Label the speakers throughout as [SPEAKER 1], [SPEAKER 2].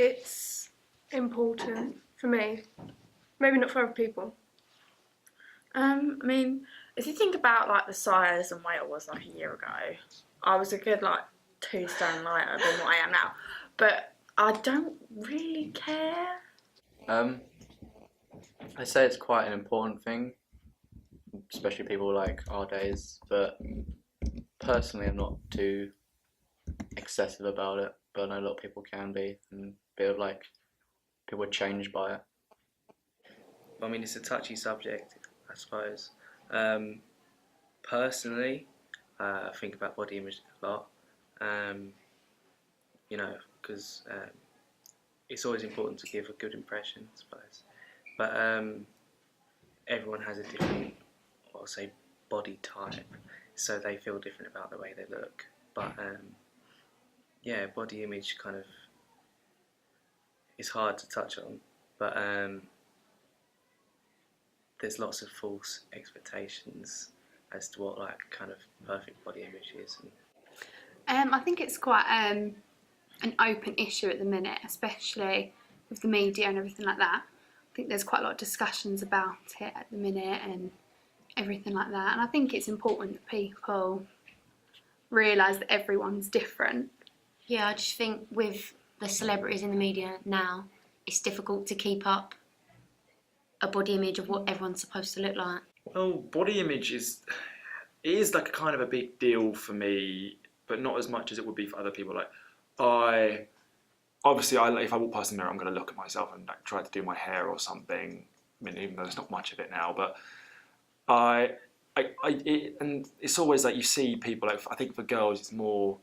[SPEAKER 1] it's important for me. Maybe not for other people.
[SPEAKER 2] I mean, if you think about like the size and weight I was like a year ago, I was a good like 2 stone lighter than what I am now. But I don't really care.
[SPEAKER 3] I say it's quite an important thing, especially people like our days, but personally I'm not too excessive about it, but I know a lot of people can be, and feel like people are changed by it.
[SPEAKER 4] I mean, it's a touchy subject, I suppose. Personally, I think about body image a lot, you know, because it's always important to give a good impression, I suppose. But everyone has a different, I'll say, body type, so they feel different about the way they look. But yeah, body image kind of is hard to touch on, but there's lots of false expectations as to what like kind of perfect body image is.
[SPEAKER 5] I think it's quite an open issue at the minute, especially with the media and everything like that. I think there's quite a lot of discussions about it at the minute and everything like that. And I think it's important that people realise that everyone's different.
[SPEAKER 6] Yeah, I just think with the celebrities in the media now, it's difficult to keep up a body image of what everyone's supposed to look like.
[SPEAKER 7] Well, body image is like kind of a big deal for me, but not as much as it would be for other people. Like, if I walk past the mirror, I'm going to look at myself and like try to do my hair or something. I mean, even though there's not much of it now, but and it's always like you see people. Like, I think for girls, it's more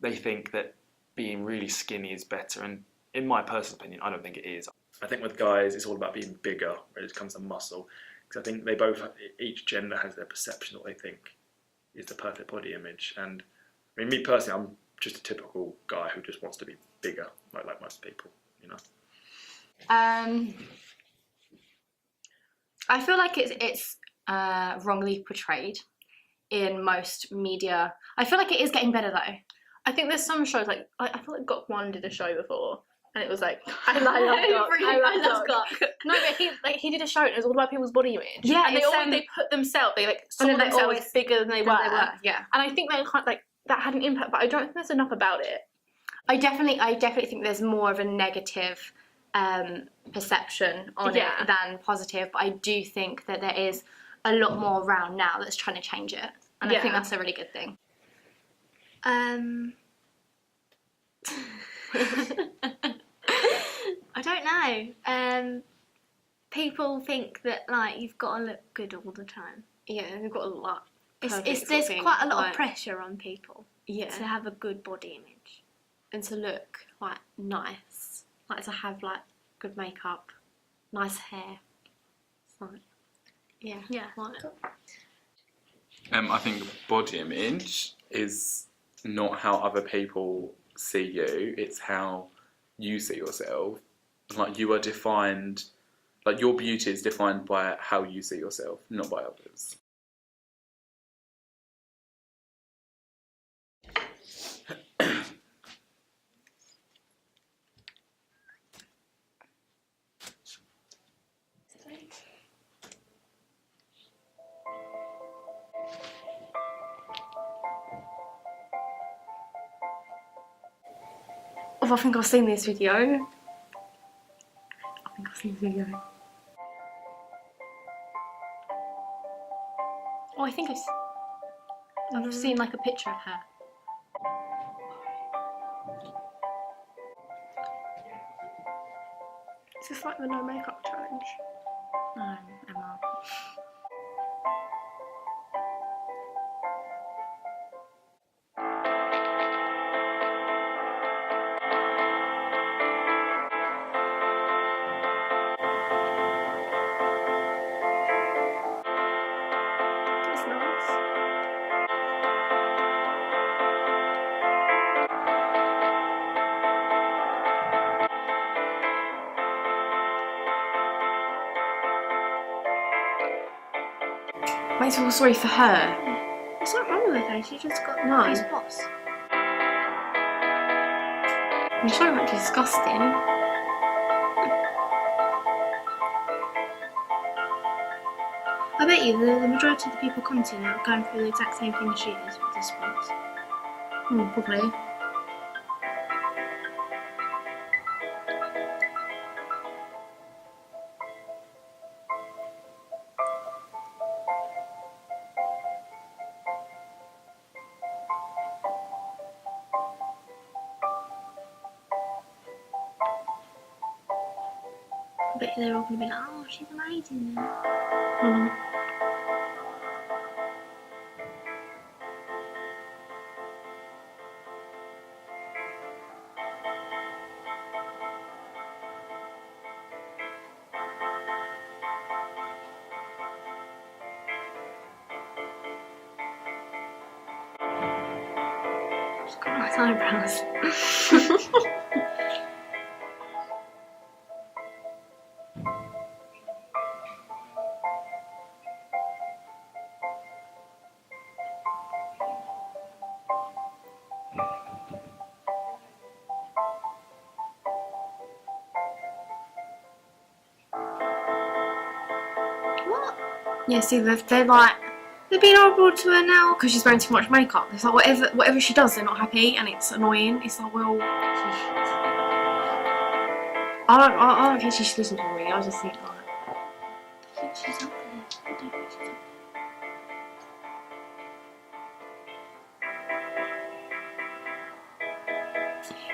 [SPEAKER 7] they think that being really skinny is better, and in my personal opinion, I don't think it is. I think with guys, it's all about being bigger when it comes to muscle, because I think they both, each gender has their perception of what they think is the perfect body image. And I mean, me personally, I'm just a typical guy who just wants to be bigger, like most people, you know.
[SPEAKER 6] I feel like it's wrongly portrayed in most media. I feel like it is getting better though.
[SPEAKER 1] I think there's some shows like I feel like Got One did a show before, and it was like I love Got. No, but he did a show and it was all about people's body image.
[SPEAKER 6] Yeah,
[SPEAKER 1] and they put themselves, they like saw themselves always bigger than they were.
[SPEAKER 6] Yeah,
[SPEAKER 1] and I think that had an impact, but I don't think there's enough about it.
[SPEAKER 6] I definitely think there's more of a negative perception on it than positive. But I do think that there is a lot more around now that's trying to change it, and I think that's a really good thing. I don't know. People think that like you've got to look good all the time.
[SPEAKER 1] Yeah, you've got a lot.
[SPEAKER 6] There's quite a lot of pressure on people.
[SPEAKER 1] Yeah.
[SPEAKER 6] To have a good body image and to look like nice, like to have like good makeup, nice hair. It's like, yeah. Like,
[SPEAKER 8] I think body image is not how other people see you, it's how you see yourself. Like, you are defined, like your beauty is defined by how you see yourself, not by others.
[SPEAKER 1] Oh, I think I've seen this video.
[SPEAKER 6] oh, I think I've seen like a picture of her.
[SPEAKER 1] Is this like the no makeup challenge?
[SPEAKER 6] No, Emma.
[SPEAKER 1] That's nice.
[SPEAKER 2] Makes me feel sorry for her.
[SPEAKER 1] What's not wrong with her? She just got
[SPEAKER 6] His boss.
[SPEAKER 2] I'm so much disgusting.
[SPEAKER 5] I bet you the majority of the people commenting are going through the exact same thing she is with this sports.
[SPEAKER 6] Probably.
[SPEAKER 5] I bet you they're all going to be like, oh, she's amazing then.
[SPEAKER 6] She's got nice eyebrows.
[SPEAKER 5] What?
[SPEAKER 6] Yeah, see, they're being horrible to her now because she's wearing too much makeup. It's like whatever she does, they're not happy, and it's annoying. It's like, well, I don't think she should listen to me. I just think like,
[SPEAKER 5] I think she's ugly. I don't think she's ugly.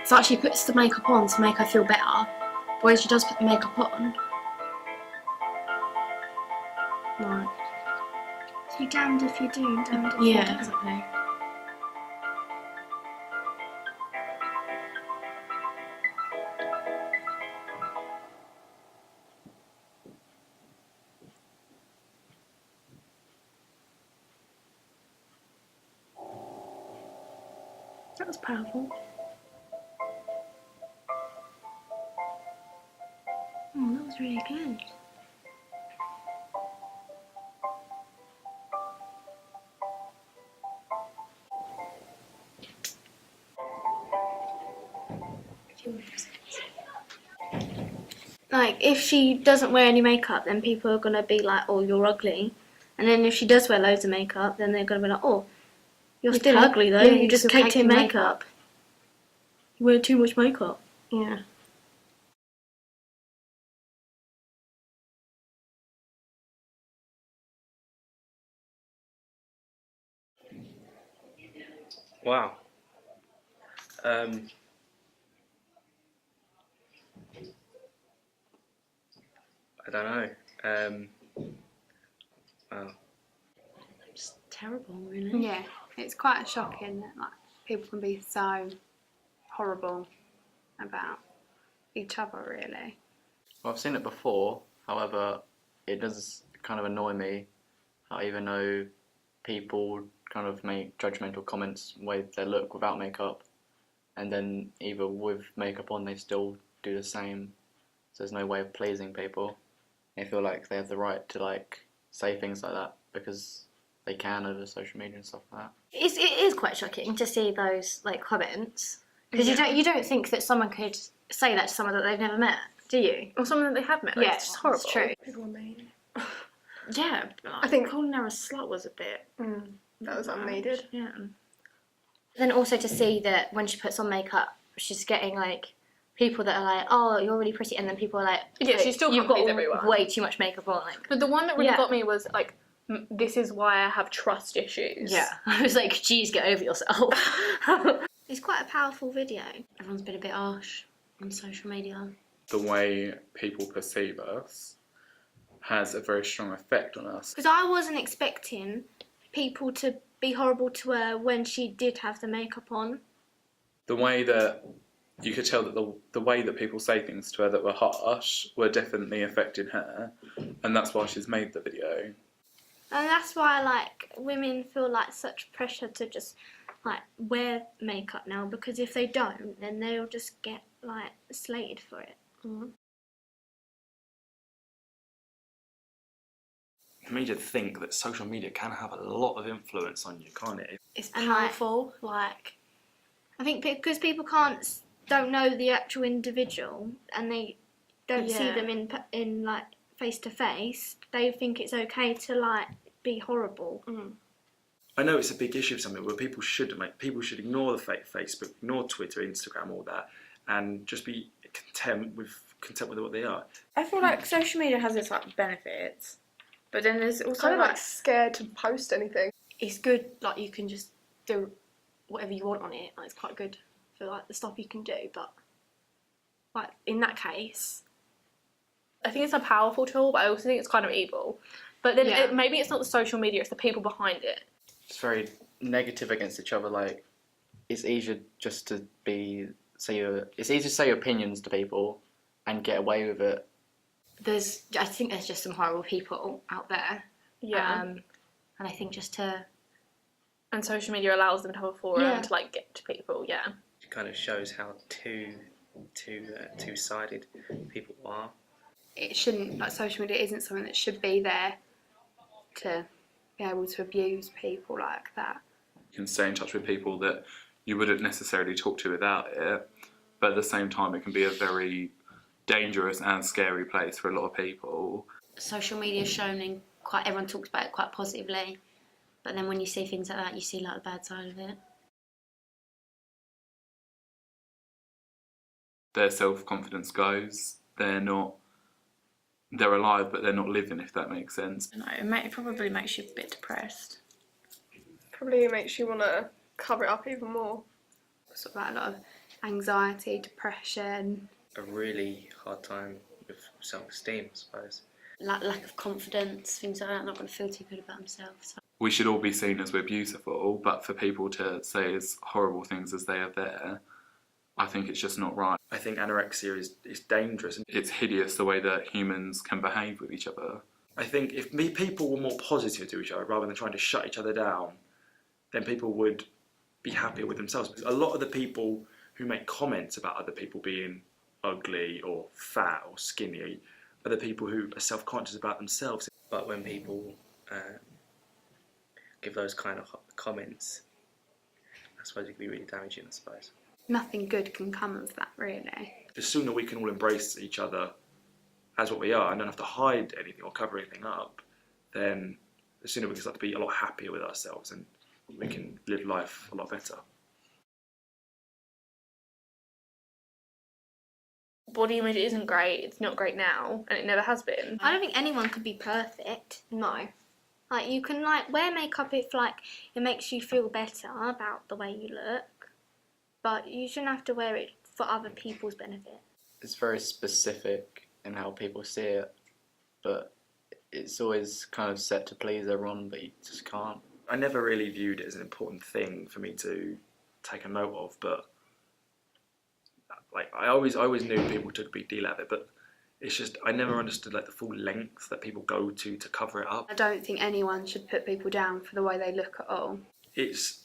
[SPEAKER 6] it's like she puts the makeup on to make her feel better, but when she does put the makeup on, like,
[SPEAKER 5] So you're damned if you do and damned if you
[SPEAKER 6] yeah,
[SPEAKER 5] don't.
[SPEAKER 6] exactly.
[SPEAKER 5] That was powerful. Oh, that was really good.
[SPEAKER 6] Like, if she doesn't wear any makeup, then people are gonna be like, "Oh, you're ugly," and then if she does wear loads of makeup, then they're gonna be like, "Oh, you're still ugly though.
[SPEAKER 5] yeah,
[SPEAKER 6] you just
[SPEAKER 5] you're
[SPEAKER 6] caked in
[SPEAKER 5] caked in
[SPEAKER 6] makeup. You wear too much makeup."
[SPEAKER 1] Yeah.
[SPEAKER 4] Wow. I don't know. Wow.
[SPEAKER 6] Just terrible, really.
[SPEAKER 5] Yeah, it's quite shocking that like people can be so horrible about each other, really.
[SPEAKER 3] Well, I've seen it before. However, it does kind of annoy me how even though people kind of make judgmental comments with their look without makeup, and then either with makeup on they still do the same. So there's no way of pleasing people. They feel like they have the right to like say things like that because they can over social media and stuff like that.
[SPEAKER 6] It is quite shocking to see those like comments because you don't think that someone could say that to someone that they've never met, do you?
[SPEAKER 1] Or someone that they have met. Like,
[SPEAKER 6] Yeah,
[SPEAKER 1] it's just horrible.
[SPEAKER 6] it's true.
[SPEAKER 1] People are mean.
[SPEAKER 2] Yeah, but like,
[SPEAKER 1] I think-
[SPEAKER 2] calling her a slut was a bit.
[SPEAKER 1] That was unneeded.
[SPEAKER 2] Yeah.
[SPEAKER 6] Then also to see that when she puts on makeup, she's getting like people that are like, "Oh, you're really pretty," and then people are like,
[SPEAKER 1] Yeah, she
[SPEAKER 6] "Wait,
[SPEAKER 1] still
[SPEAKER 6] you've got
[SPEAKER 1] companies everyone."
[SPEAKER 6] way too much makeup on." Like,
[SPEAKER 1] But the one that really
[SPEAKER 6] Yeah.
[SPEAKER 1] got me was like, this is why I have trust issues.
[SPEAKER 6] yeah, I was like, "Geez, get over yourself." It's quite a powerful video. Everyone's been a bit harsh on social media.
[SPEAKER 8] The way people perceive us has a very strong effect on us.
[SPEAKER 6] Because I wasn't expecting people to be horrible to her when she did have the makeup on.
[SPEAKER 8] The way that you could tell that the way that people say things to her that were harsh were definitely affecting her, and that's why she's made the video.
[SPEAKER 6] And that's why, like, women feel like such pressure to just, like, wear makeup now, because if they don't, then they'll just get, like, slated for it.
[SPEAKER 7] For me to think that social media can have a lot of influence on you, can't it?
[SPEAKER 6] It's
[SPEAKER 1] And
[SPEAKER 6] powerful, like, I think because people don't know the actual individual, and they don't see
[SPEAKER 1] Yeah.
[SPEAKER 6] them in like face to face, they think it's okay to like be horrible.
[SPEAKER 7] I know it's a big issue of something where people should ignore the fake Facebook, ignore Twitter, Instagram, all that, and just be content with what they are.
[SPEAKER 2] I feel like social media has its like benefits, but then there's also
[SPEAKER 9] Kind of like scared to post anything.
[SPEAKER 6] It's good, like you can just do whatever you want on it. Like, it's quite good for like the stuff you can do, but like in that case,
[SPEAKER 1] I think it's a powerful tool, but I also think it's kind of evil. But then maybe it's not the social media, it's the people behind it.
[SPEAKER 3] It's very negative against each other. Like, it's easier just to it's easier to say your opinions to people and get away with it.
[SPEAKER 6] I think there's just some horrible people out there.
[SPEAKER 1] Yeah.
[SPEAKER 6] And I think just to...
[SPEAKER 1] And social media allows them to have a forum to like get to people,
[SPEAKER 4] It kind of shows how two-sided people are.
[SPEAKER 5] It shouldn't, like social media isn't something that should be there to be able to abuse people like that.
[SPEAKER 8] You can stay in touch with people that you wouldn't necessarily talk to without it, but at the same time it can be a very dangerous and scary place for a lot of people.
[SPEAKER 6] Social media is shown in everyone talks about it quite positively, but then when you see things like that, you see like the bad side of it.
[SPEAKER 8] Their self-confidence goes. They're alive, but they're not living, if that makes sense.
[SPEAKER 2] No, it probably makes you a bit depressed.
[SPEAKER 9] Probably makes you want to cover it up even more.
[SPEAKER 5] Sort of like a lot of anxiety, depression.
[SPEAKER 4] A really hard time with self-esteem, I suppose.
[SPEAKER 6] Lack of confidence, things like that, not going to feel too good about themselves.
[SPEAKER 8] We should all be seen as we're beautiful, but for people to say as horrible things as they are there, I think it's just not right.
[SPEAKER 7] I think anorexia is dangerous.
[SPEAKER 8] It's hideous the way that humans can behave with each other.
[SPEAKER 7] I think if people were more positive to each other rather than trying to shut each other down, then people would be happier with themselves. Because a lot of the people who make comments about other people being ugly or fat or skinny are the people who are self-conscious about themselves.
[SPEAKER 4] But when people give those kind of comments, I suppose it can be really damaging, I suppose.
[SPEAKER 5] Nothing good can come of that, really.
[SPEAKER 7] The sooner we can all embrace each other as what we are and don't have to hide anything or cover anything up, then the sooner we can start to be a lot happier with ourselves and we can live life a lot better.
[SPEAKER 1] Body image isn't great, it's not great now, and it never has been.
[SPEAKER 6] I don't think anyone could be perfect. No. Like, you can like wear makeup if like it makes you feel better about the way you look, but you shouldn't have to wear it for other people's benefit.
[SPEAKER 3] It's very specific in how people see it, but it's always kind of set to please everyone, but you just can't.
[SPEAKER 7] I never really viewed it as an important thing for me to take a note of, but like I always knew people took a big deal out of it, but it's just I never understood like the full length that people go to cover it up.
[SPEAKER 5] I don't think anyone should put people down for the way they look at all.
[SPEAKER 7] It's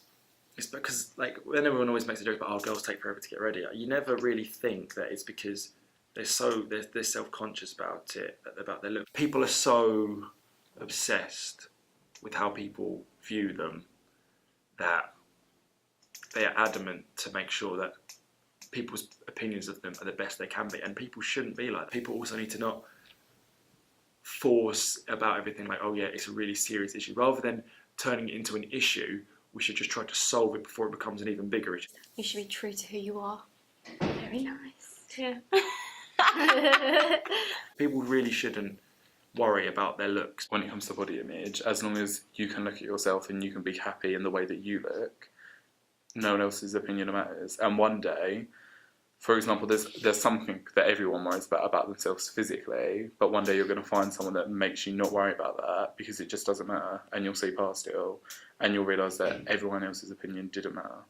[SPEAKER 7] because like when everyone always makes a joke about oh girls take forever to get ready, you never really think that it's because they're self-conscious about it, about their look. People are so obsessed with how people view them that they are adamant to make sure that people's opinions of them are the best they can be, and people shouldn't be like that. People also need to not force about everything like, oh yeah, it's a really serious issue. Rather than turning it into an issue, we should just try to solve it before it becomes an even bigger issue.
[SPEAKER 6] You should be true to who you are. Very nice.
[SPEAKER 1] Yeah.
[SPEAKER 7] People really shouldn't worry about their looks.
[SPEAKER 8] When it comes to body image, as long as you can look at yourself and you can be happy in the way that you look, no one else's opinion matters. And one day, for example, there's something that everyone worries about themselves physically, but one day you're going to find someone that makes you not worry about that because it just doesn't matter, and you'll see past it all, and you'll realise that everyone else's opinion didn't matter.